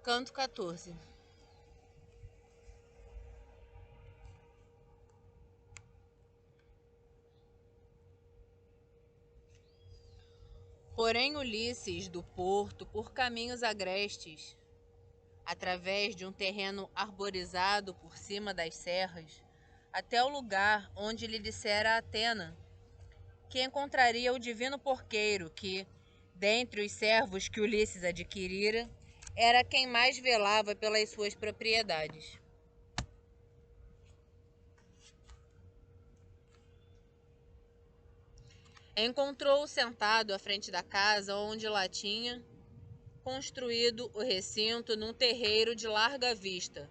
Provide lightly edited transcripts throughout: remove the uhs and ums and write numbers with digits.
Canto 14. Porém Ulisses, do porto, por caminhos agrestes, através de um terreno arborizado por cima das serras, até o lugar onde lhe dissera Atena que encontraria o divino porqueiro que, dentre os servos que Ulisses adquirira, era quem mais velava pelas suas propriedades. Encontrou-o sentado à frente da casa onde lá tinha construído o recinto num terreiro de larga vista,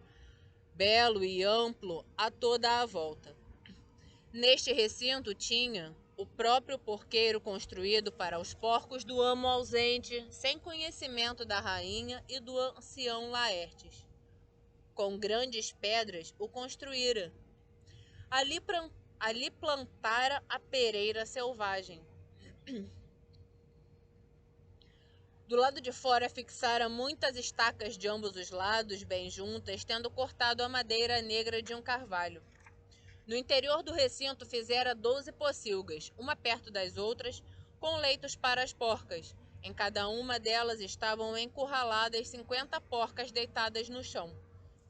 belo e amplo a toda a volta. Neste recinto tinha o próprio porqueiro construído para os porcos do amo ausente, sem conhecimento da rainha e do ancião Laertes. Com grandes pedras o construíra. Ali plantara a pereira selvagem. Do lado de fora fixara muitas estacas de ambos os lados, bem juntas, tendo cortado a madeira negra de um carvalho. No interior do recinto fizera 12 pocilgas, uma perto das outras, com leitos para as porcas. Em cada uma delas estavam encurraladas 50 porcas deitadas no chão,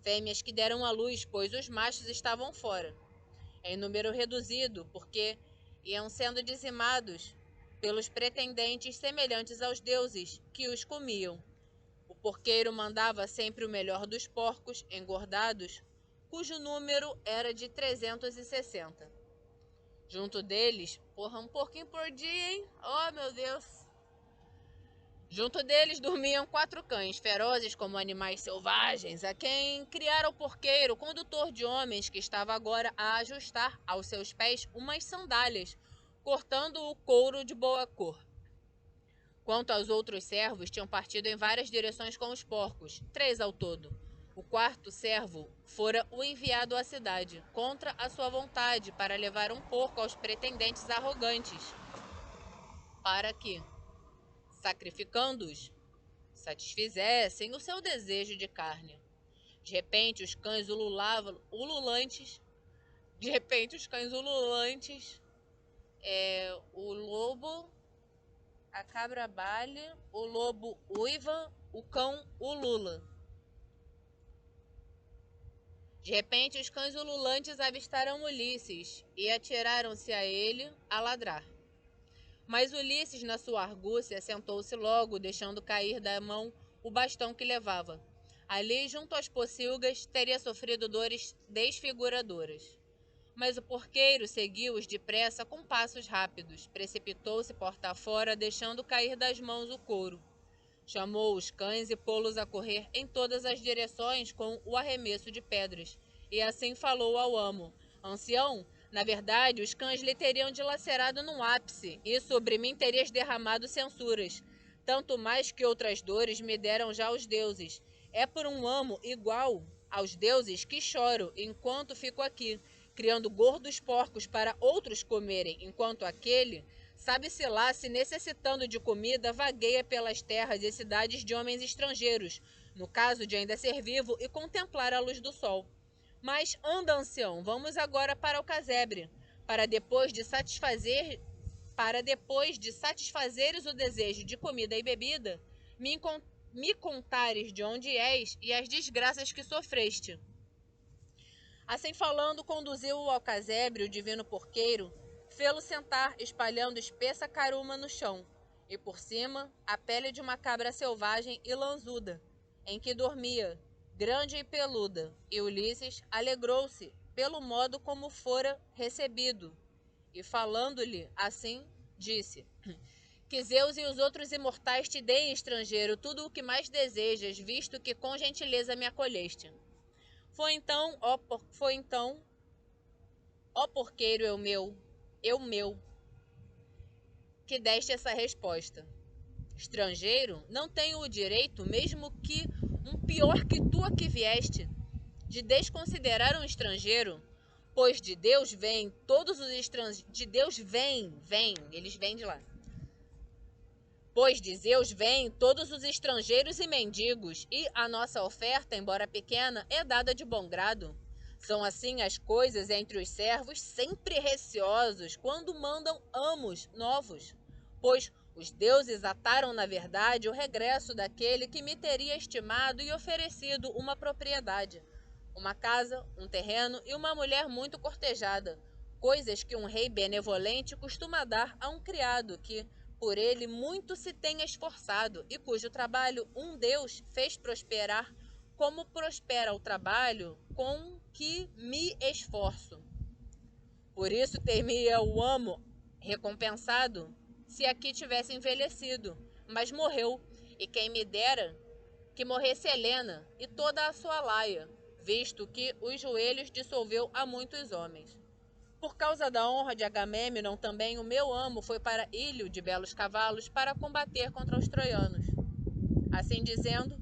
fêmeas que deram à luz, pois os machos estavam fora, em número reduzido, porque iam sendo dizimados pelos pretendentes semelhantes aos deuses, que os comiam. O porqueiro mandava sempre o melhor dos porcos, engordados, cujo número era de 360. Junto deles, um porquinho por dia, hein? Oh, meu Deus! Junto deles dormiam 4 cães, ferozes como animais selvagens, a quem criara o porqueiro, condutor de homens, que estava agora a ajustar aos seus pés umas sandálias, cortando o couro de boa cor. Quanto aos outros servos, tinham partido em várias direções com os porcos, 3 ao todo. O quarto servo fora o enviado à cidade, contra a sua vontade, para levar um porco aos pretendentes arrogantes, para que, sacrificando-os, satisfizessem o seu desejo de carne. De repente, os cães ululantes, o lobo, a cabra bale, o lobo uiva, o cão ulula. De repente, os cães ululantes avistaram Ulisses e atiraram-se a ele a ladrar. Mas Ulisses, na sua argúcia, sentou-se logo, deixando cair da mão o bastão que levava. Ali, junto às pocilgas, teria sofrido dores desfiguradoras. Mas o porqueiro seguiu-os depressa com passos rápidos. Precipitou-se porta fora, deixando cair das mãos o couro. Chamou os cães e pô-los a correr em todas as direções com o arremesso de pedras. E assim falou ao amo: Ancião, na verdade, os cães lhe teriam dilacerado num ápice, e sobre mim terias derramado censuras. Tanto mais que outras dores me deram já os deuses. É por um amo igual aos deuses que choro, enquanto fico aqui, criando gordos porcos para outros comerem, enquanto aquele, sabe-se lá, se necessitando de comida, vagueia pelas terras e cidades de homens estrangeiros, no caso de ainda ser vivo e contemplar a luz do sol. Mas anda, ancião, vamos agora para o casebre, para depois de satisfazeres o desejo de comida e bebida, me contares de onde és e as desgraças que sofreste. Assim falando, conduziu-o ao casebre o divino porqueiro, fê-lo sentar, espalhando espessa caruma no chão, e por cima a pele de uma cabra selvagem e lanzuda, em que dormia, grande e peluda, e Ulisses alegrou-se pelo modo como fora recebido, e falando-lhe assim, disse: Que Zeus e os outros imortais te deem, estrangeiro, tudo o que mais desejas, visto que com gentileza me acolheste. Foi então, ó porqueiro eu meu, que deste essa resposta. Estrangeiro, não tenho o direito, mesmo que um pior que tu aqui vieste, de desconsiderar um estrangeiro, pois de Deus vêm todos os estrangeiros, de Deus vêm, eles vêm de lá. Pois de Zeus vêm todos os estrangeiros e mendigos, e a nossa oferta, embora pequena, é dada de bom grado. São assim as coisas entre os servos, sempre receosos quando mandam amos novos. Pois os deuses ataram, na verdade, o regresso daquele que me teria estimado e oferecido uma propriedade, uma casa, um terreno e uma mulher muito cortejada, coisas que um rei benevolente costuma dar a um criado que, por ele, muito se tem esforçado e cujo trabalho um Deus fez prosperar, como prospera o trabalho com que me esforço. Por isso temia o amo recompensado se aqui tivesse envelhecido, mas morreu, e quem me dera que morresse Helena e toda a sua laia, visto que os joelhos dissolveu a muitos homens. Por causa da honra de Agamemnon, também o meu amo foi para Ilho de belos cavalos para combater contra os troianos. Assim dizendo,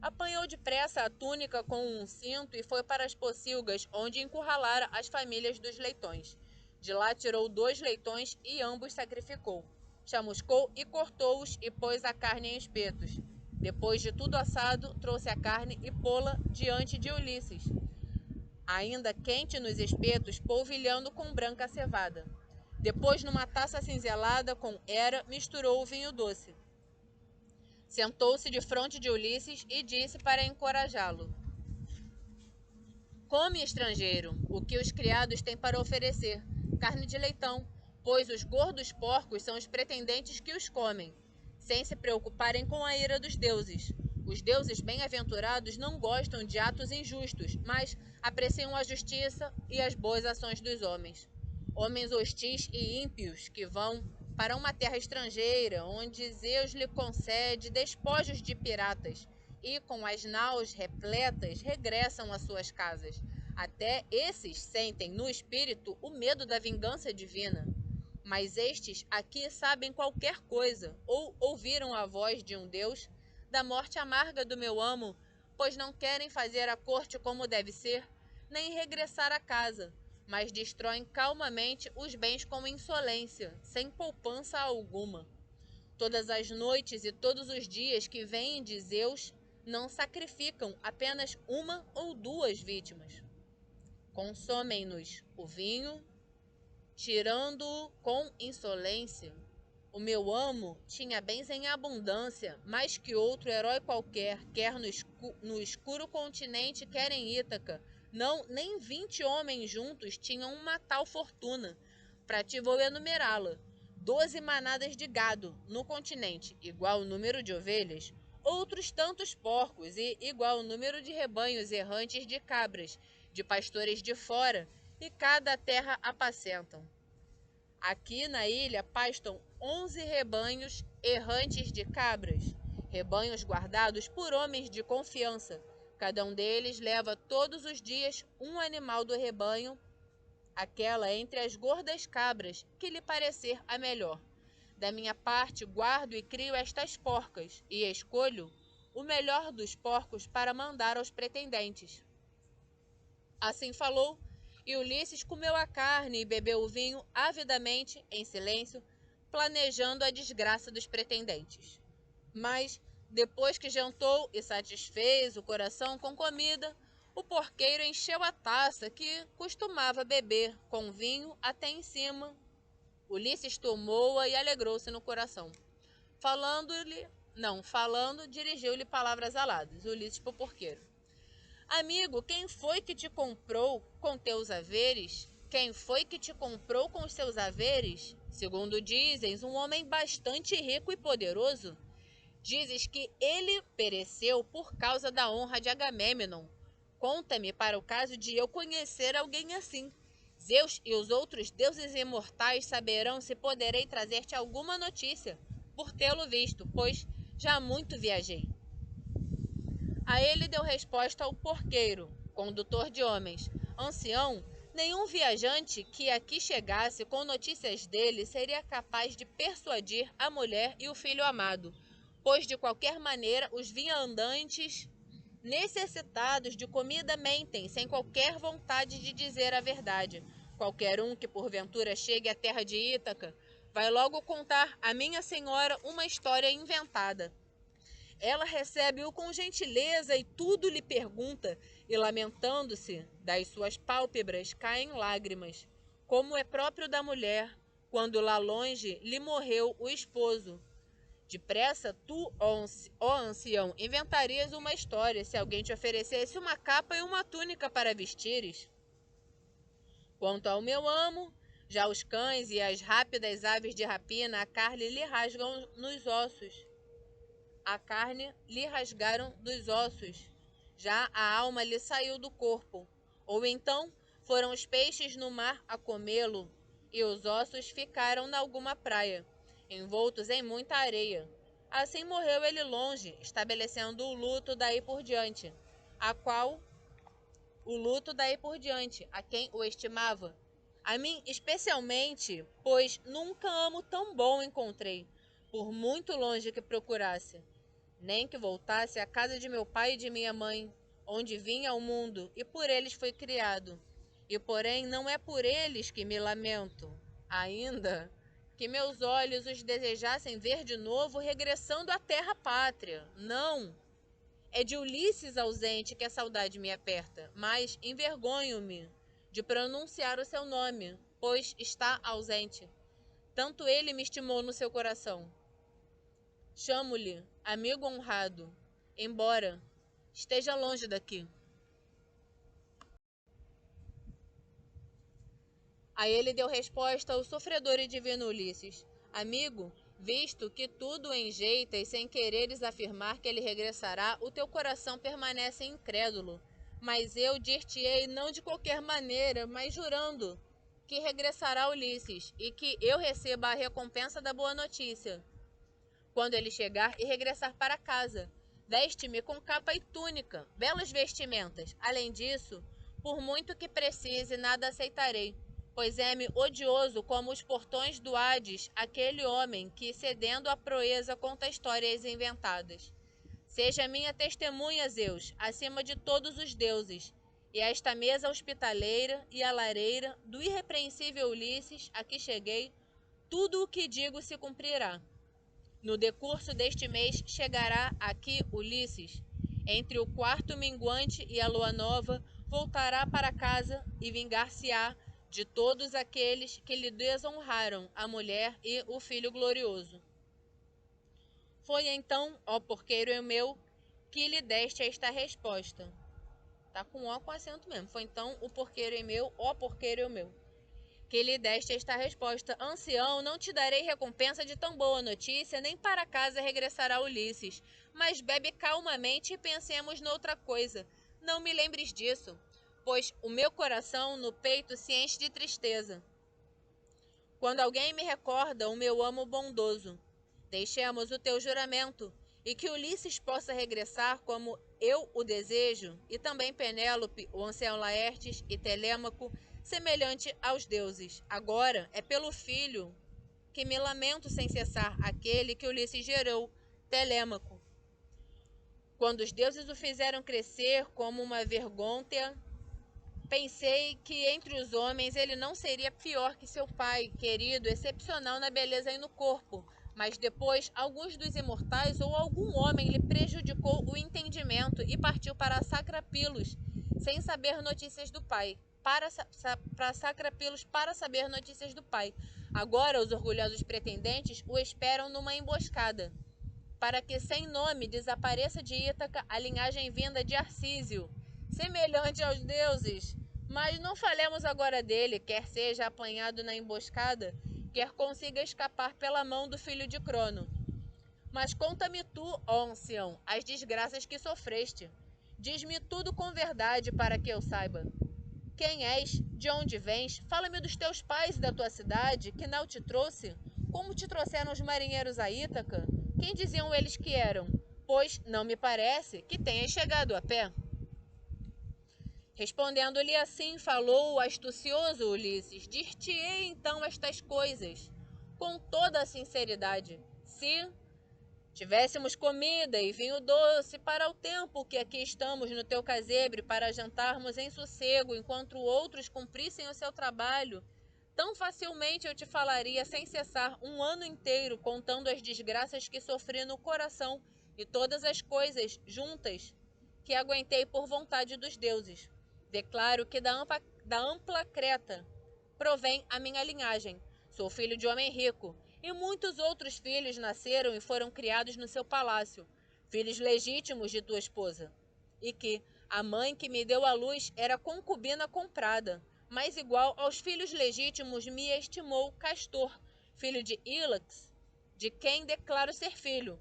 apanhou depressa a túnica com um cinto e foi para as pocilgas, onde encurralara as famílias dos leitões. De lá tirou 2 leitões e ambos sacrificou. Chamuscou e cortou-os e pôs a carne em espetos. Depois de tudo assado, trouxe a carne e pô-la diante de Ulisses, ainda quente nos espetos, polvilhando com branca cevada. Depois, numa taça cinzelada com Hera, misturou o vinho doce. Sentou-se defronte de Ulisses e disse para encorajá-lo: Come, estrangeiro, o que os criados têm para oferecer, carne de leitão, pois os gordos porcos são os pretendentes que os comem, sem se preocuparem com a ira dos deuses. Os deuses bem-aventurados não gostam de atos injustos, mas apreciam a justiça e as boas ações dos homens. Homens hostis e ímpios que vão para uma terra estrangeira, onde Zeus lhe concede despojos de piratas, e com as naus repletas regressam às suas casas. Até esses sentem no espírito o medo da vingança divina. Mas estes aqui sabem qualquer coisa, ou ouviram a voz de um deus, da morte amarga do meu amo, pois não querem fazer a corte como deve ser, nem regressar a casa, mas destroem calmamente os bens com insolência, sem poupança alguma. Todas as noites e todos os dias que vêm de Zeus, não sacrificam apenas 1 ou 2 vítimas. Consomem-nos o vinho, tirando-o com insolência. O meu amo tinha bens em abundância, mais que outro herói qualquer, quer no escuro continente, quer em Ítaca. Não, nem 20 homens juntos tinham uma tal fortuna. Para ti vou enumerá-la: 12 manadas de gado no continente, igual o número de ovelhas, outros tantos porcos e igual o número de rebanhos errantes de cabras, de pastores de fora, e cada terra apacentam. Aqui na ilha pastam 11 rebanhos errantes de cabras, rebanhos guardados por homens de confiança. Cada um deles leva todos os dias um animal do rebanho, aquela entre as gordas cabras que lhe parecer a melhor. Da minha parte, guardo e crio estas porcas, e escolho o melhor dos porcos para mandar aos pretendentes. Assim falou, e Ulisses comeu a carne e bebeu o vinho avidamente, em silêncio, planejando a desgraça dos pretendentes. Mas, depois que jantou e satisfez o coração com comida, o porqueiro encheu a taça que costumava beber com vinho até em cima. Ulisses tomou-a e alegrou-se no coração. Falando, dirigiu-lhe palavras aladas. Ulisses para o porqueiro: Amigo, quem foi que te comprou com teus haveres? Quem foi que te comprou com os seus haveres? Segundo dizes, um homem bastante rico e poderoso. Dizes que ele pereceu por causa da honra de Agamemnon. Conta-me para o caso de eu conhecer alguém assim. Zeus e os outros deuses imortais saberão se poderei trazer-te alguma notícia, por tê-lo visto, pois já muito viajei. A ele deu resposta o porqueiro, condutor de homens: ancião, nenhum viajante que aqui chegasse com notícias dele seria capaz de persuadir a mulher e o filho amado, pois de qualquer maneira os viandantes necessitados de comida mentem, sem qualquer vontade de dizer a verdade. Qualquer um que porventura chegue à terra de Ítaca vai logo contar à minha senhora uma história inventada. Ela recebe-o com gentileza e tudo lhe pergunta, e lamentando-se, das suas pálpebras caem lágrimas, como é próprio da mulher, quando lá longe lhe morreu o esposo. Depressa, tu, ó ancião, inventarias uma história se alguém te oferecesse uma capa e uma túnica para vestires. Quanto ao meu amo, já os cães e as rápidas aves de rapina a carne lhe rasgam nos ossos. A carne lhe rasgaram dos ossos, já a alma lhe saiu do corpo. Ou então foram os peixes no mar a comê-lo, e os ossos ficaram na alguma praia, envoltos em muita areia. Assim morreu ele longe, estabelecendo o luto daí por diante, a quem o estimava. A mim especialmente, pois nunca amo tão bom encontrei, por muito longe que procurasse. Nem que voltasse à casa de meu pai e de minha mãe, onde vim ao mundo, e por eles fui criado. E porém não é por eles que me lamento, ainda que meus olhos os desejassem ver de novo regressando à terra pátria. Não! É de Ulisses ausente que a saudade me aperta, mas envergonho-me de pronunciar o seu nome, pois está ausente. Tanto ele me estimou no seu coração. Chamo-lhe amigo honrado, embora esteja longe daqui. A ele deu resposta o sofredor e divino Ulisses: amigo, visto que tudo enjeitas sem quereres afirmar que ele regressará, o teu coração permanece incrédulo. Mas eu dir-te-ei não de qualquer maneira, mas jurando que regressará Ulisses e que eu receba a recompensa da boa notícia. Quando ele chegar e regressar para casa, veste-me com capa e túnica, belas vestimentas. Além disso, por muito que precise, nada aceitarei, pois é-me odioso como os portões do Hades aquele homem que, cedendo à proeza, conta histórias inventadas. Seja minha testemunha, Zeus, acima de todos os deuses, e esta mesa hospitaleira e a lareira do irrepreensível Ulisses, a que cheguei, tudo o que digo se cumprirá. No decurso deste mês chegará aqui Ulisses. Entre o quarto minguante e a lua nova, voltará para casa e vingar-se-á de todos aqueles que lhe desonraram a mulher e o filho glorioso. Foi então, ó porqueiro meu, que lhe deste esta resposta. Tá com O com acento mesmo. Foi então o porqueiro meu, ó porqueiro meu, que lhe deste esta resposta: ancião, não te darei recompensa de tão boa notícia, nem para casa regressará Ulisses. Mas bebe calmamente e pensemos noutra coisa. Não me lembres disso, pois o meu coração no peito se enche de tristeza quando alguém me recorda o meu amo bondoso. Deixemos o teu juramento, e que Ulisses possa regressar como eu o desejo, e também Penélope, o ancião Laertes e Telêmaco, semelhante aos deuses. Agora é pelo filho que me lamento sem cessar, aquele que Ulisses gerou, Telêmaco. Quando os deuses o fizeram crescer como uma vergôntea, pensei que entre os homens ele não seria pior que seu pai, querido, excepcional na beleza e no corpo. Mas depois, alguns dos imortais ou algum homem lhe prejudicou o entendimento e partiu para Sacrapilos, sem saber notícias do pai. Para Sacrapilos para saber notícias do pai. Agora os orgulhosos pretendentes o esperam numa emboscada, para que sem nome desapareça de Ítaca a linhagem vinda de Arcísio, semelhante aos deuses. Mas não falemos agora dele, quer seja apanhado na emboscada, quer consiga escapar pela mão do filho de Crono. Mas conta-me tu, ó ancião, as desgraças que sofreste. Diz-me tudo com verdade para que eu saiba. Quem és? De onde vens? Fala-me dos teus pais e da tua cidade, que não te trouxe? Como te trouxeram os marinheiros a Ítaca? Quem diziam eles que eram? Pois não me parece que tenhas chegado a pé. Respondendo-lhe assim, falou o astucioso Ulisses: dir-te-ei então estas coisas com toda a sinceridade. Se tivéssemos comida e vinho doce para o tempo que aqui estamos no teu casebre para jantarmos em sossego enquanto outros cumprissem o seu trabalho, Tão facilmente eu te falaria sem cessar um ano inteiro, contando as desgraças que sofri no coração e todas as coisas juntas que aguentei por vontade dos deuses. Declaro que da ampla Creta provém a minha linhagem. Sou filho de homem rico, e muitos outros filhos nasceram e foram criados no seu palácio, filhos legítimos de tua esposa. E que a mãe que me deu à luz era concubina comprada, mas igual aos filhos legítimos me estimou Castor, filho de Ílax, de quem declaro ser filho.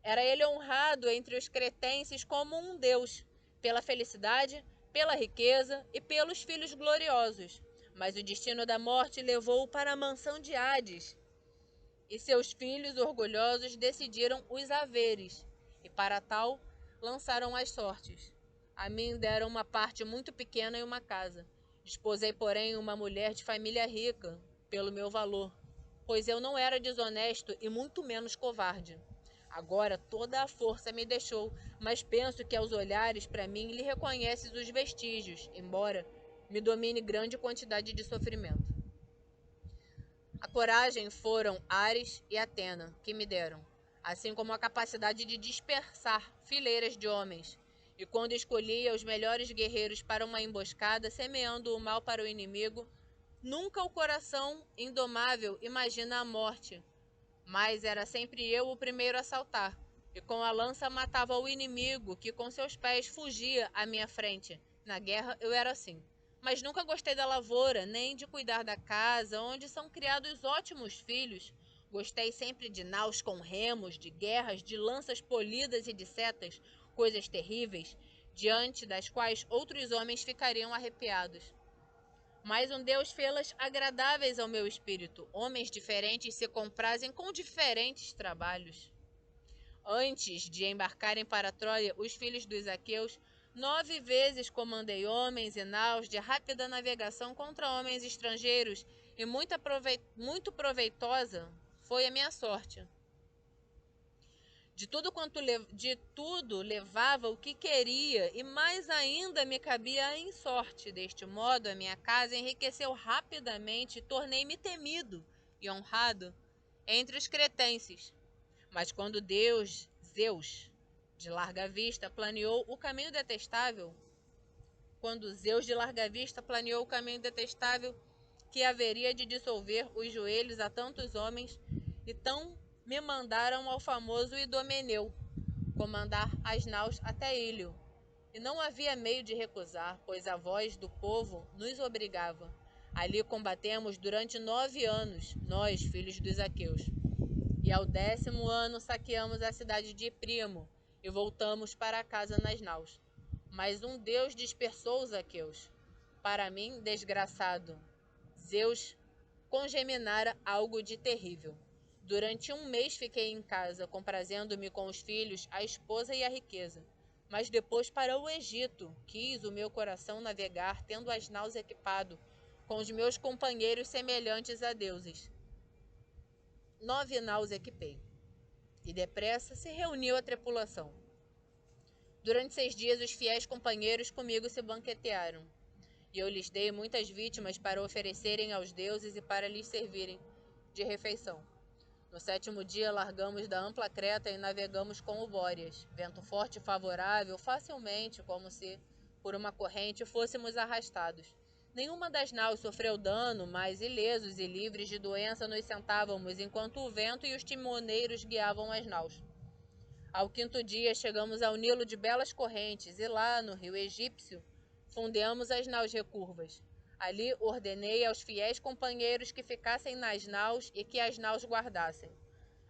Era ele honrado entre os cretenses como um deus, pela felicidade, pela riqueza e pelos filhos gloriosos. Mas o destino da morte levou-o para a mansão de Hades, e seus filhos orgulhosos decidiram os haveres, e para tal lançaram as sortes. A mim deram uma parte muito pequena e uma casa. Desposei, porém, uma mulher de família rica, pelo meu valor, pois eu não era desonesto e muito menos covarde. Agora toda a força me deixou, mas penso que aos olhares para mim lhe reconheces os vestígios, embora me domine grande quantidade de sofrimento. A coragem foram Ares e Atena que me deram, assim como a capacidade de dispersar fileiras de homens. E quando escolhia os melhores guerreiros para uma emboscada, semeando o mal para o inimigo, nunca o coração indomável imagina a morte, mas era sempre eu o primeiro a saltar, e com a lança matava o inimigo que com seus pés fugia à minha frente. Na guerra eu era assim. Mas nunca gostei da lavoura, nem de cuidar da casa, onde são criados ótimos filhos. Gostei sempre de naus com remos, de guerras, de lanças polidas e de setas, coisas terríveis, diante das quais outros homens ficariam arrepiados. Mas um Deus fê-las agradáveis ao meu espírito. Homens diferentes se comprazem com diferentes trabalhos. Antes de embarcarem para Troia, os filhos dos aqueus, 9 vezes comandei homens e naus de rápida navegação contra homens estrangeiros, e muito proveitosa foi a minha sorte. De tudo levava o que queria, e mais ainda me cabia em sorte. Deste modo, a minha casa enriqueceu rapidamente e tornei-me temido e honrado entre os cretenses. Mas quando Zeus, de larga vista, planeou o caminho detestável, que haveria de dissolver os joelhos a tantos homens, então me mandaram ao famoso Idomeneu comandar as naus até Ílio. E não havia meio de recusar, pois a voz do povo nos obrigava. Ali combatemos durante 9 anos, nós, filhos dos aqueus. E ao 10º ano saqueamos a cidade de Príamo e voltamos para casa nas naus. Mas um Deus dispersou os aqueus. Para mim, desgraçado, Zeus congeminara algo de terrível. Durante 1 mês fiquei em casa, comprazendo-me com os filhos, a esposa e a riqueza. Mas depois para o Egito, quis o meu coração navegar, tendo as naus equipado, com os meus companheiros semelhantes a deuses. 9 naus equipei, e depressa se reuniu a tripulação. Durante 6 dias os fiéis companheiros comigo se banquetearam, e eu lhes dei muitas vítimas para oferecerem aos deuses e para lhes servirem de refeição. No 7º dia largamos da ampla Creta e navegamos com o Bóreas, vento forte e favorável, facilmente, como se por uma corrente fôssemos arrastados. Nenhuma das naus sofreu dano, mas ilesos e livres de doença nos sentávamos, enquanto o vento e os timoneiros guiavam as naus. Ao 5º dia chegamos ao Nilo de belas correntes, e lá, no rio egípcio, fundeamos as naus recurvas. Ali ordenei aos fiéis companheiros que ficassem nas naus e que as naus guardassem.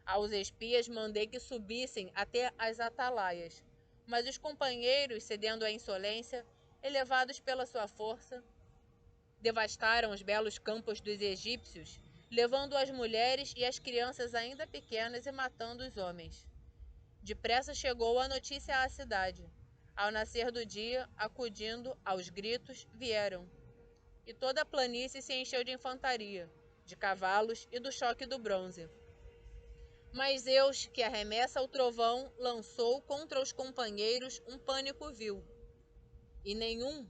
Aos espias mandei que subissem até as atalaias, mas os companheiros, cedendo à insolência, elevados pela sua força, devastaram os belos campos dos egípcios, levando as mulheres e as crianças ainda pequenas e matando os homens. Depressa chegou a notícia à cidade. Ao nascer do dia, acudindo aos gritos, vieram. E toda a planície se encheu de infantaria, de cavalos e do choque do bronze. Mas Zeus, que arremessa o trovão, lançou contra os companheiros um pânico vil, e nenhum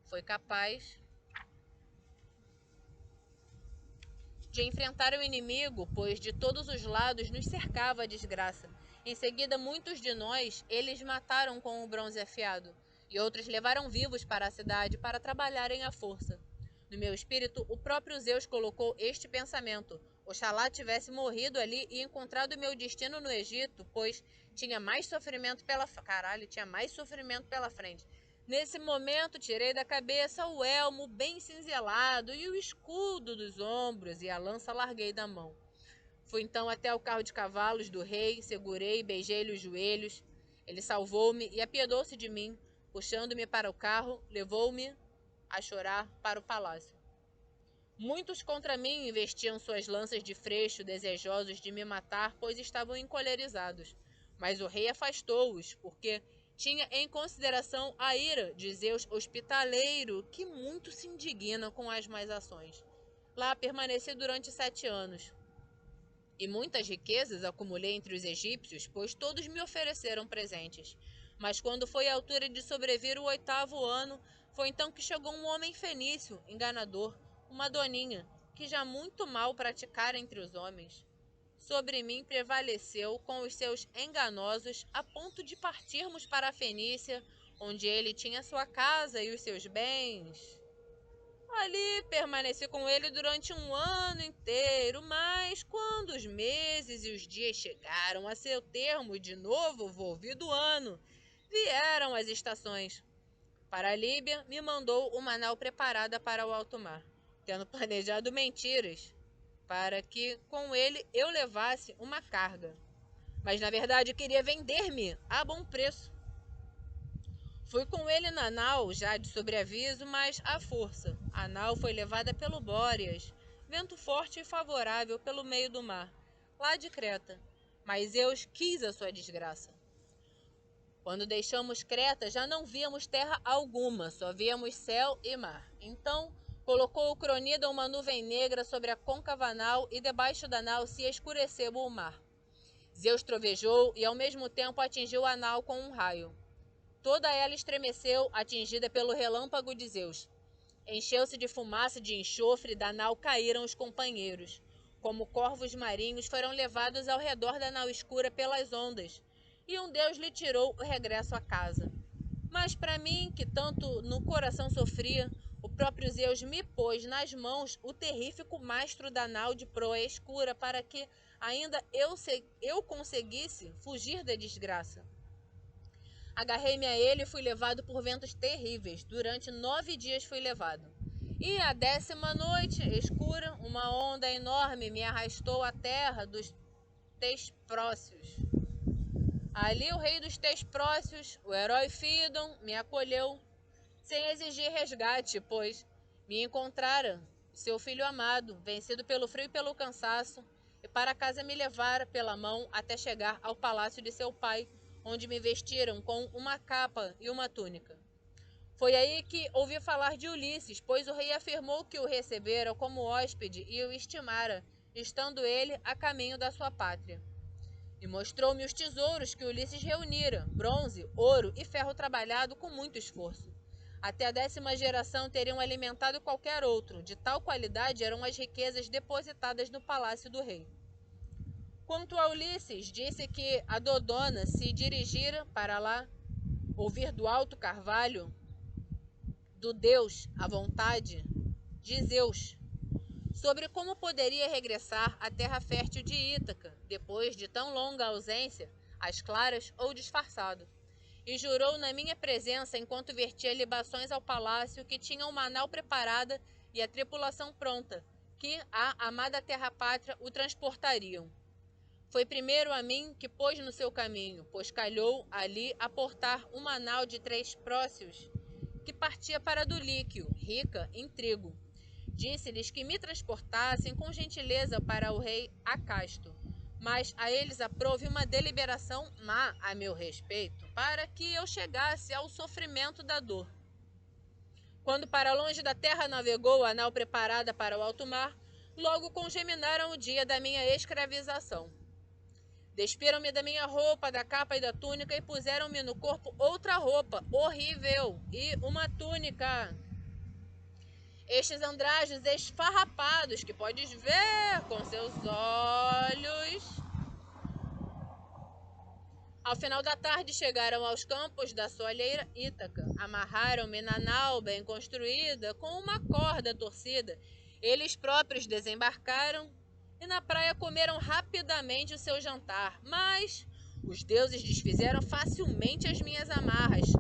foi capaz de enfrentar o inimigo, pois de todos os lados nos cercava a desgraça. Em seguida, muitos de nós eles mataram com o bronze afiado, e outros levaram vivos para a cidade para trabalharem à força. No meu espírito, o próprio Zeus colocou este pensamento: oxalá tivesse morrido ali e encontrado meu destino no Egito, pois tinha mais sofrimento pela frente. Nesse momento, tirei da cabeça o elmo bem cinzelado e o escudo dos ombros, e a lança larguei da mão. Fui então até o carro de cavalos do rei, segurei e beijei-lhe os joelhos. Ele salvou-me e apiedou-se de mim, puxando-me para o carro, levou-me a chorar para o palácio. Muitos contra mim investiam suas lanças de freixo, desejosos de me matar, pois estavam encolerizados. Mas o rei afastou-os, porque tinha em consideração a ira de Zeus hospitaleiro, que muito se indigna com as más ações. Lá permaneci durante 7 anos. E muitas riquezas acumulei entre os egípcios, pois todos me ofereceram presentes. Mas quando foi a altura de sobrevir o 8º ano, foi então que chegou um homem fenício, enganador, uma doninha, que já muito mal praticara entre os homens. Sobre mim prevaleceu com os seus enganosos, a ponto de partirmos para a Fenícia, onde ele tinha sua casa e os seus bens. Ali permaneci com ele durante um ano inteiro, mas quando os meses e os dias chegaram a seu termo, de novo volvido o ano, vieram as estações. Para a Líbia, me mandou uma nau preparada para o alto mar, tendo planejado mentiras, para que com ele eu levasse uma carga. Mas na verdade queria vender-me a bom preço. Fui com ele na nau, já de sobreaviso, mas à força. A nau foi levada pelo Bóreas, vento forte e favorável pelo meio do mar, lá de Creta. Mas Zeus quis a sua desgraça. Quando deixamos Creta, já não víamos terra alguma, só víamos céu e mar. Então, colocou o Cronida uma nuvem negra sobre a côncava nau e debaixo da nau se escureceu o mar. Zeus trovejou e ao mesmo tempo atingiu a nau com um raio. Toda ela estremeceu, atingida pelo relâmpago de Zeus. Encheu-se de fumaça de enxofre, da nau caíram os companheiros. Como corvos marinhos foram levados ao redor da nau escura pelas ondas, e um deus lhe tirou o regresso à casa. Mas para mim, que tanto no coração sofria, o próprio Zeus me pôs nas mãos o terrífico mastro da nau de proa escura, para que ainda eu conseguisse fugir da desgraça. Agarrei-me a ele e fui levado por ventos terríveis. Durante 9 dias fui levado. E a 10ª noite, escura, uma onda enorme me arrastou à terra dos Tesprócios. Ali o rei dos Tesprócios, o herói Fídon, me acolheu, sem exigir resgate, pois me encontrara seu filho amado, vencido pelo frio e pelo cansaço, e para casa me levara pela mão até chegar ao palácio de seu pai, onde me vestiram com uma capa e uma túnica. Foi aí que ouvi falar de Ulisses, pois o rei afirmou que o recebera como hóspede e o estimara, estando ele a caminho da sua pátria. E mostrou-me os tesouros que Ulisses reunira, bronze, ouro e ferro trabalhado com muito esforço. Até a 10ª geração teriam alimentado qualquer outro, de tal qualidade eram as riquezas depositadas no palácio do rei. Quanto a Ulisses, disse que a Dodona se dirigira para lá, ouvir do alto carvalho, do deus, à vontade, de Zeus, sobre como poderia regressar à terra fértil de Ítaca, depois de tão longa ausência, às claras ou disfarçado. E jurou na minha presença, enquanto vertia libações ao palácio, que tinha uma nau preparada e a tripulação pronta, que a amada terra-pátria o transportariam. Foi primeiro a mim que pôs no seu caminho, pois calhou ali aportar uma nau de 3 prócios, que partia para Duliquio, rica em trigo. Disse-lhes que me transportassem com gentileza para o rei Acasto, mas a eles aprouve uma deliberação má a meu respeito, para que eu chegasse ao sofrimento da dor. Quando para longe da terra navegou a nau preparada para o alto mar, logo congeminaram o dia da minha escravização. Despiram-me da minha roupa, da capa e da túnica e puseram-me no corpo outra roupa horrível e uma túnica. Estes andrajos esfarrapados que podes ver com seus olhos. Ao final da tarde chegaram aos campos da soalheira Ítaca. Amarraram-me na nau bem construída com uma corda torcida. Eles próprios desembarcaram e na praia comeram rapidamente o seu jantar. Mas os deuses desfizeram facilmente as minhas amarras.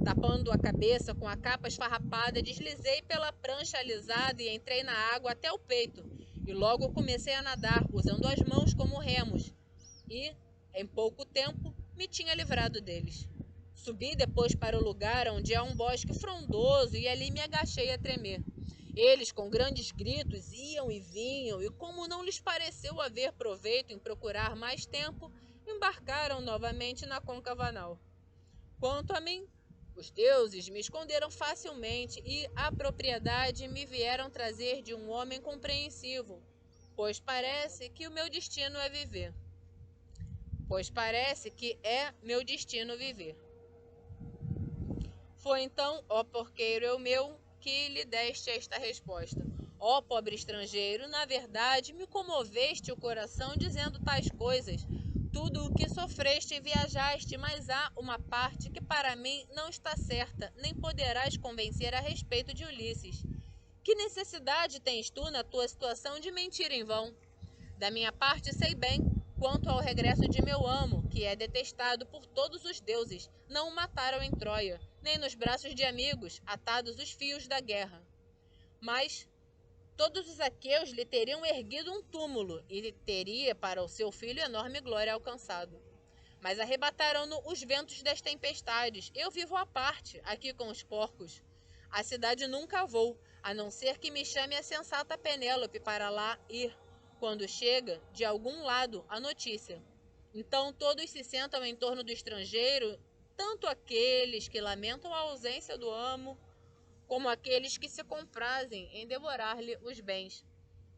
Tapando a cabeça com a capa esfarrapada, deslizei pela prancha alisada e entrei na água até o peito. E logo comecei a nadar, usando as mãos como remos. E, em pouco tempo, me tinha livrado deles. Subi depois para o lugar onde há um bosque frondoso e ali me agachei a tremer. Eles, com grandes gritos, iam e vinham, e como não lhes pareceu haver proveito em procurar mais tempo, embarcaram novamente na côncava nau. Quanto a mim, os deuses me esconderam facilmente e a propriedade me vieram trazer de um homem compreensivo, pois parece que meu destino é viver. Foi então, ó porqueiro eu meu, que lhe deste esta resposta. Ó pobre estrangeiro, na verdade me comoveste o coração dizendo tais coisas. Tudo o que sofreste e viajaste, mas há uma parte que para mim não está certa, nem poderás convencer a respeito de Ulisses. Que necessidade tens tu, na tua situação, de mentir em vão? Da minha parte, sei bem, quanto ao regresso de meu amo, que é detestado por todos os deuses, não o mataram em Troia, nem nos braços de amigos, atados os fios da guerra. Mas todos os aqueus lhe teriam erguido um túmulo, e lhe teria para o seu filho enorme glória alcançado. Mas arrebataram-no os ventos das tempestades. Eu vivo à parte, aqui com os porcos. A cidade nunca vou, a não ser que me chame a sensata Penélope para lá ir, quando chega, de algum lado, a notícia. Então todos se sentam em torno do estrangeiro, tanto aqueles que lamentam a ausência do amo, como aqueles que se comprazem em devorar-lhe os bens.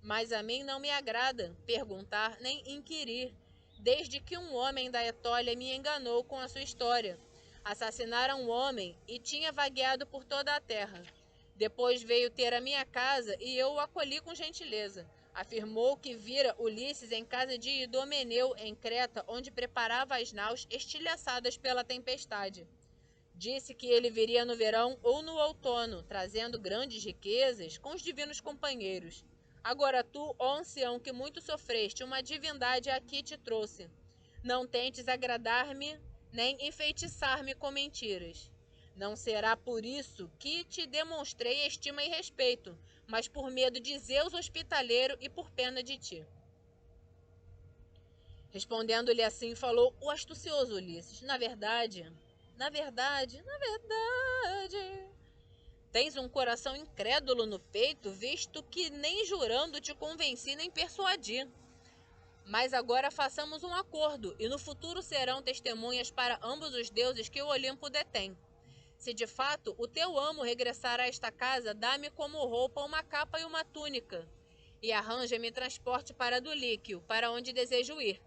Mas a mim não me agrada perguntar nem inquirir, desde que um homem da Etólia me enganou com a sua história. Assassinaram um homem e tinha vagueado por toda a terra. Depois veio ter a minha casa e eu o acolhi com gentileza. Afirmou que vira Ulisses em casa de Idomeneu, em Creta, onde preparava as naus estilhaçadas pela tempestade. Disse que ele viria no verão ou no outono, trazendo grandes riquezas com os divinos companheiros. Agora tu, ó ancião, que muito sofreste, uma divindade aqui te trouxe. Não tentes agradar-me, nem enfeitiçar-me com mentiras. Não será por isso que te demonstrei estima e respeito, mas por medo de Zeus hospitaleiro e por pena de ti. Respondendo-lhe assim, falou o astucioso Ulisses. Na verdade, tens um coração incrédulo no peito, visto que nem jurando te convenci nem persuadi. Mas agora façamos um acordo, e no futuro serão testemunhas para ambos os deuses que o Olimpo detém. Se de fato o teu amo regressar a esta casa, dá-me como roupa uma capa e uma túnica, e arranja-me transporte para Duliquio, para onde desejo ir.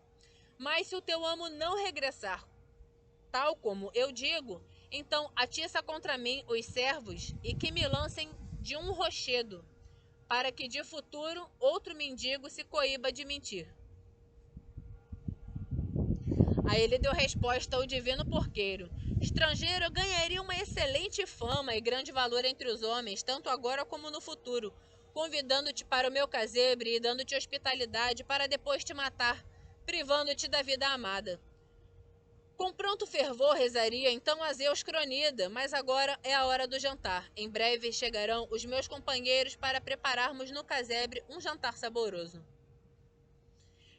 Mas se o teu amo não regressar, tal como eu digo, então atiça contra mim os servos e que me lancem de um rochedo, para que de futuro outro mendigo se coíba de mentir. Aí ele deu resposta ao divino porqueiro. Estrangeiro, eu ganharia uma excelente fama e grande valor entre os homens, tanto agora como no futuro, convidando-te para o meu casebre e dando-te hospitalidade para depois te matar, privando-te da vida amada. Com pronto fervor rezaria então a Zeus Cronida, mas agora é a hora do jantar. Em breve chegarão os meus companheiros para prepararmos no casebre um jantar saboroso.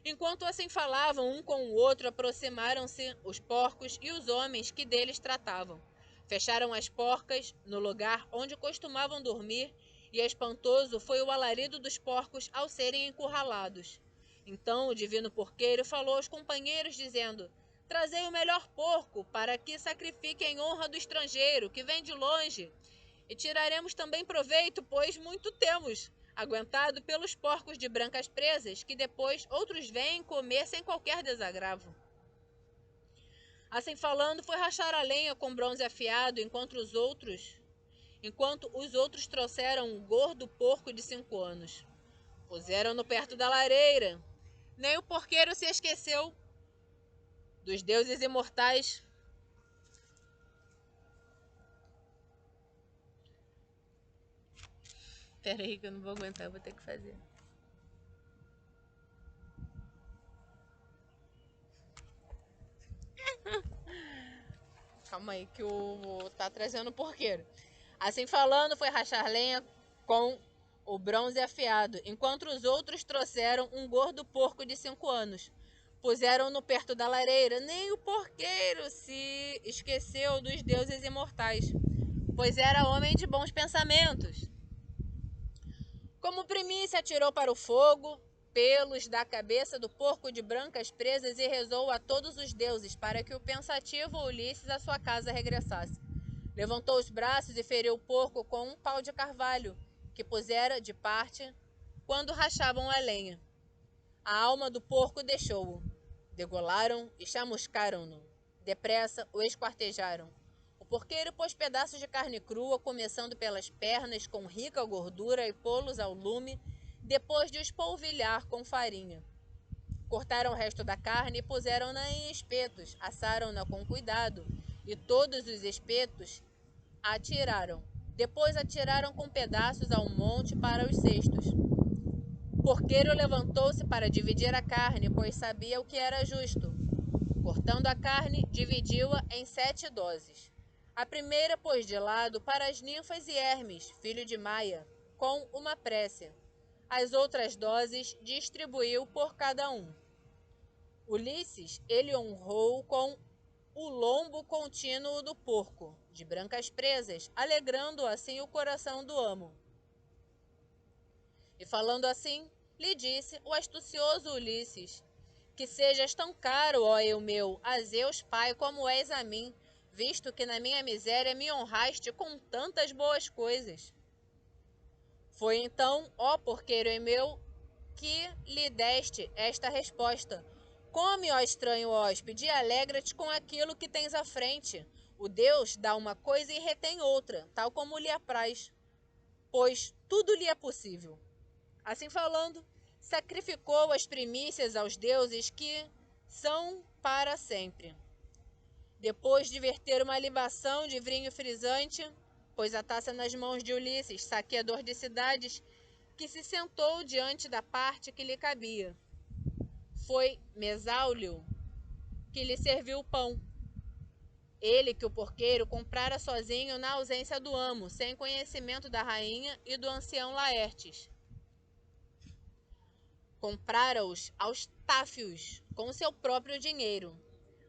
Enquanto assim falavam um com o outro, aproximaram-se os porcos e os homens que deles tratavam. Fecharam as porcas no lugar onde costumavam dormir, e espantoso foi o alarido dos porcos ao serem encurralados. Então o divino porqueiro falou aos companheiros, dizendo: Trazei o melhor porco, para que sacrifique em honra do estrangeiro, que vem de longe. E tiraremos também proveito, pois muito temos, aguentado pelos porcos de brancas presas, que depois outros vêm comer sem qualquer desagravo. Assim falando, foi rachar a lenha com bronze afiado, enquanto os outros enquanto os outros trouxeram um gordo porco de 5 anos. Puseram-no perto da lareira. Nem o porqueiro se esqueceu dos deuses imortais. Pera aí que eu não vou aguentar, eu vou ter que fazer. Calma aí que tá trazendo o porqueiro. Assim falando, foi rachar lenha com o bronze afiado, enquanto os outros trouxeram um gordo porco de 5 anos. Puseram-no perto da lareira. Nem o porqueiro se esqueceu dos deuses imortais, pois era homem de bons pensamentos. Como primícia, atirou para o fogo pelos da cabeça do porco de brancas presas e rezou a todos os deuses para que o pensativo Ulisses à sua casa regressasse. Levantou os braços e feriu o porco com um pau de carvalho, que pusera de parte quando rachavam a lenha. A alma do porco deixou-o. Degolaram e chamuscaram-no. Depressa o esquartejaram. O porqueiro pôs pedaços de carne crua, começando pelas pernas, com rica gordura, e pô-los ao lume, depois de os polvilhar com farinha. Cortaram o resto da carne e puseram-na em espetos, assaram-na com cuidado, e todos os espetos atiraram. Depois atiraram com pedaços ao monte para os cestos. O porqueiro levantou-se para dividir a carne, pois sabia o que era justo. Cortando a carne, dividiu-a em 7 doses. A primeira pôs de lado para as ninfas e Hermes, filho de Maia, com uma prece. As outras doses distribuiu por cada um. Ulisses ele honrou com o lombo contínuo do porco, de brancas presas, alegrando assim o coração do amo. E falando assim, lhe disse o astucioso Ulisses: que sejas tão caro, ó eu meu, a Zeus Pai, como és a mim, visto que na minha miséria me honraste com tantas boas coisas. Foi então, ó porqueiro meu, que lhe deste esta resposta: come, ó estranho hóspede, e alegra-te com aquilo que tens à frente. O Deus dá uma coisa e retém outra, tal como lhe apraz, pois tudo lhe é possível. Assim falando, sacrificou as primícias aos deuses que são para sempre. Depois de verter uma libação de vinho frisante, pôs a taça nas mãos de Ulisses, saqueador de cidades, que se sentou diante da parte que lhe cabia. Foi Mesáulio que lhe serviu o pão. Ele que o porqueiro comprara sozinho na ausência do amo, sem conhecimento da rainha e do ancião Laertes. Comprara-os aos táfios com seu próprio dinheiro.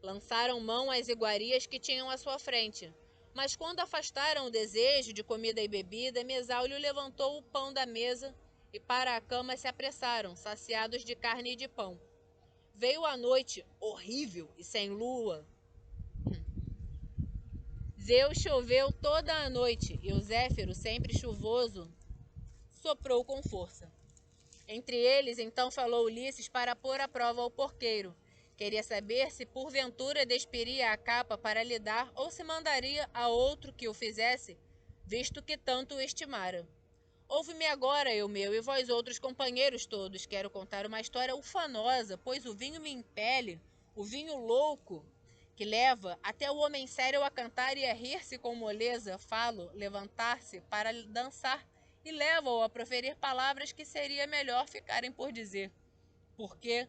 Lançaram mão às iguarias que tinham à sua frente. Mas quando afastaram o desejo de comida e bebida, Mesáulio levantou o pão da mesa e para a cama se apressaram, saciados de carne e de pão. Veio a noite horrível e sem lua. Zeus choveu toda a noite e o Zéfiro, sempre chuvoso, soprou com força. Entre eles, então, falou Ulisses para pôr à prova o porqueiro. Queria saber se porventura despiria a capa para lhe dar ou se mandaria a outro que o fizesse, visto que tanto o estimara. Ouve-me agora, eu meu, e vós outros companheiros todos, quero contar uma história ufanosa, pois o vinho me impele, o vinho louco, que leva até o homem sério a cantar e a rir-se com moleza, falo, levantar-se para dançar, e leva-o a proferir palavras que seria melhor ficarem por dizer. Porque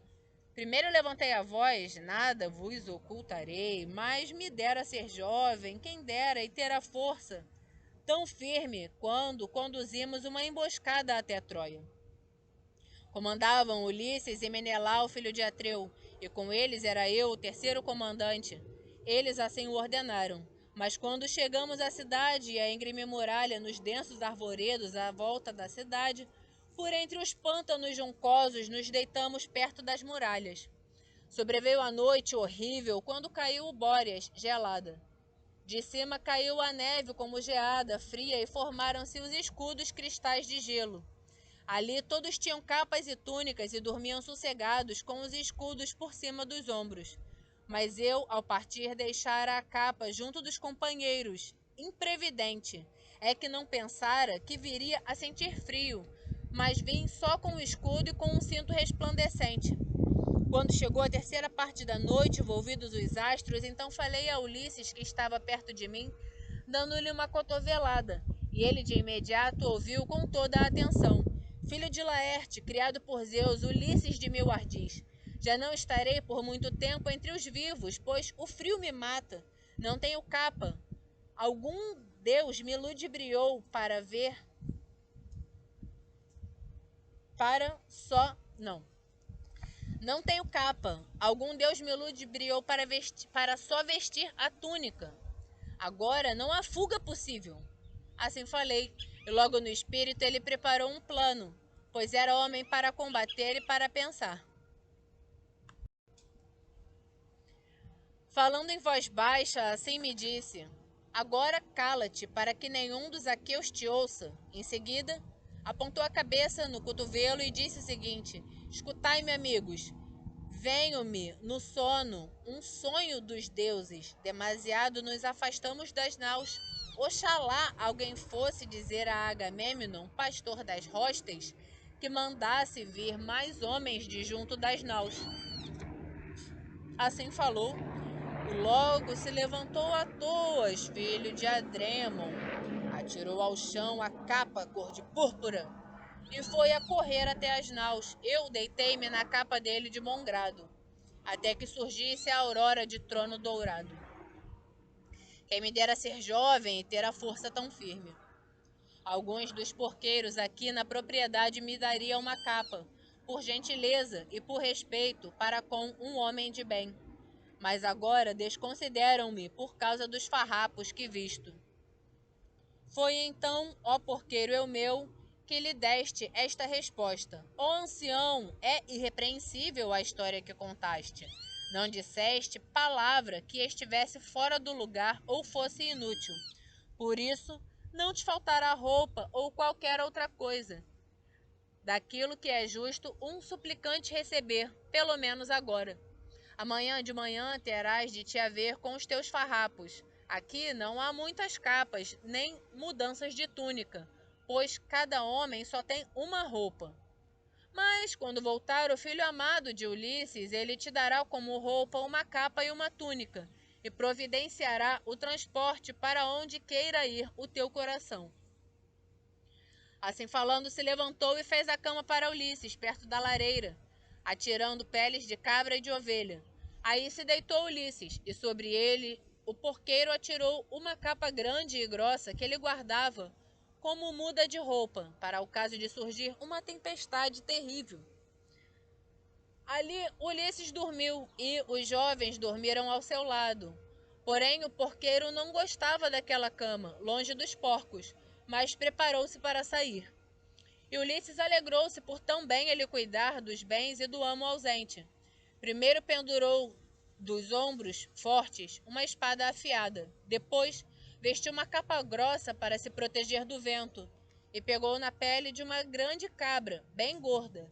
primeiro levantei a voz, nada vos ocultarei, mas me dera ser jovem, quem dera, e ter a força tão firme quando conduzimos uma emboscada até Troia. Comandavam Ulisses e Menelau, filho de Atreu, e com eles era eu, o terceiro comandante. Eles assim o ordenaram. Mas quando chegamos à cidade e à íngreme muralha, nos densos arvoredos à volta da cidade, por entre os pântanos juncosos, nos deitamos perto das muralhas. Sobreveio a noite horrível quando caiu o Bóreas, gelada. De cima caiu a neve como geada, fria, e formaram-se os escudos cristais de gelo. Ali todos tinham capas e túnicas e dormiam sossegados, com os escudos por cima dos ombros. Mas eu, ao partir, deixara a capa junto dos companheiros, imprevidente. é que não pensara que viria a sentir frio, mas vim só com o escudo e com um cinto resplandecente. Quando chegou a terceira parte da noite, volvidos os astros, então falei a Ulisses, que estava perto de mim, dando-lhe uma cotovelada, e ele de imediato ouviu com toda a atenção. Filho de Laerte, criado por Zeus, Ulisses de mil ardis. Já não estarei por muito tempo entre os vivos, pois o frio me mata. Não tenho capa. Algum deus me ludibriou para ver... Não tenho capa. Algum deus me ludibriou para só vestir a túnica. Agora não há fuga possível. Assim falei, e logo no espírito ele preparou um plano, pois era homem para combater e para pensar. Falando em voz baixa, assim me disse: agora cala-te, para que nenhum dos aqueus te ouça. Em seguida, apontou a cabeça no cotovelo e disse o seguinte: escutai-me, amigos. Venho-me no sono, um sonho dos deuses. Demasiado nos afastamos das naus. Oxalá alguém fosse dizer a Agamemnon, pastor das hostes, que mandasse vir mais homens de junto das naus. Assim falou, e logo se levantou Atoas, filho de Adremon, atirou ao chão a capa cor de púrpura e foi a correr até as naus. Eu deitei-me na capa dele de bom grado, até que surgisse a aurora de trono dourado. Quem me dera ser jovem e ter a força tão firme. Alguns dos porqueiros aqui na propriedade me dariam uma capa, por gentileza e por respeito para com um homem de bem. Mas agora desconsideram-me por causa dos farrapos que visto. Foi então, ó porqueiro eu meu, que lhe deste esta resposta. Ó ancião, é irrepreensível a história que contaste. Não disseste palavra que estivesse fora do lugar ou fosse inútil. Por isso, não te faltará roupa ou qualquer outra coisa. Daquilo que é justo um suplicante receber, pelo menos agora. Amanhã de manhã terás de te haver com os teus farrapos. Aqui não há muitas capas, nem mudanças de túnica, pois cada homem só tem uma roupa. Mas, quando voltar o filho amado de Ulisses, ele te dará como roupa uma capa e uma túnica, e providenciará o transporte para onde queira ir o teu coração. Assim falando, se levantou e fez a cama para Ulisses, perto da lareira, atirando peles de cabra e de ovelha. Aí se deitou Ulisses, e sobre ele o porqueiro atirou uma capa grande e grossa que ele guardava como muda de roupa, para o caso de surgir uma tempestade terrível. Ali Ulisses dormiu, e os jovens dormiram ao seu lado. Porém, o porqueiro não gostava daquela cama, longe dos porcos, mas preparou-se para sair. E Ulisses alegrou-se por tão bem ele cuidar dos bens e do amo ausente. Primeiro pendurou dos ombros fortes uma espada afiada. Depois vestiu uma capa grossa para se proteger do vento e pegou na pele de uma grande cabra, bem gorda.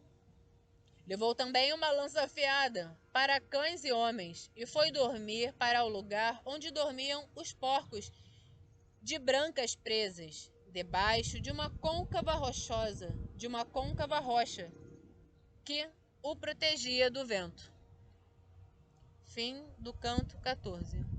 Levou também uma lança afiada para cães e homens e foi dormir para o lugar onde dormiam os porcos de brancas presas, debaixo de uma côncava rocha que o protegia do vento. Fim do canto 14.